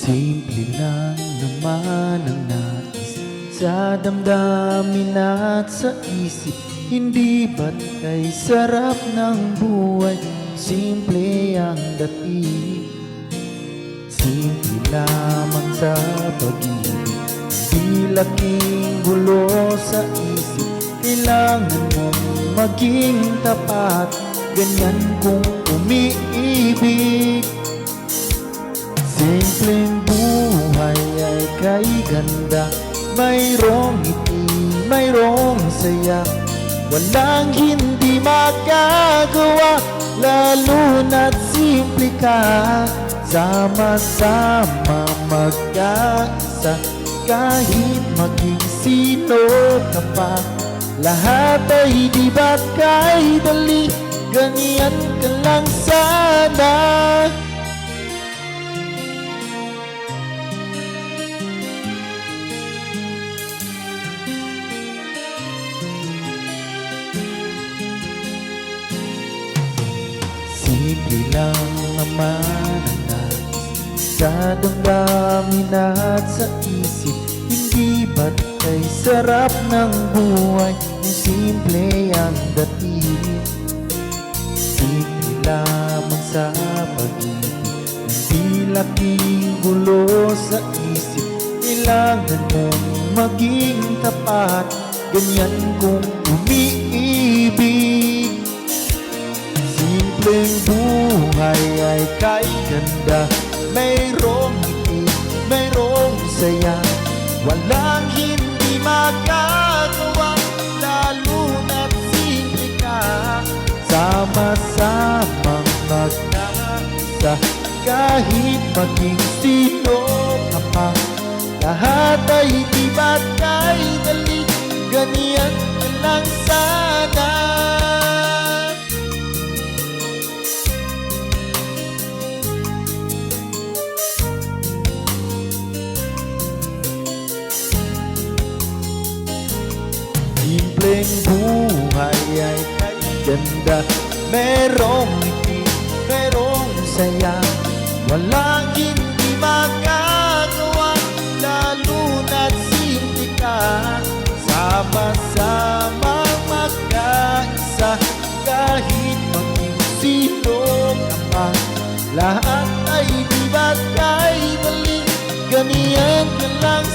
Simple lang naman ang nais sa damdamin at sa isip. Hindi ba't kay sarap ng buhay, simple ang dating. Simple lamang sa pag-ibig, di laking gulo sa isip. Kailangan mong maging tapat, ganyan kung umiibig. Simpleng buhay ay kay ganda, mayroong ngiti, mayroong saya. Walang hindi magagawa, lalo na't simple ka. Sama-sama magkaisa, kahit maging sino ka pa. Lahat ay di ba't kay dali, ganyan ka lang sana. Simple lang naman ang nais sa damdamin at sa isip. Hindi ba't kay sarap ng buhay kung simple ang dating. Simple lamang sa pag-ibig, hindi laking gulo sa isip. Kailangan mong maging tapat, ganyan kung umiibig. Simpleng buhay ay kay ganda, mayroong ngiti, mayroong saya. Walang hindi magagawa, lalo na't simple ka. Sama-samang magkaisa, kahit maging sino ka pa. Lahat ay di ba't kay dali, ganyan ka lang sana. Simpleng buhay ay kay ganda, merong ngiti, merong saya. Walang hindi magagawa, lalo na't simple ka. Sama-sama magkaisa, kahit maging sino ka pa. Lahat ay di ba't kay dali, ganyan ka lang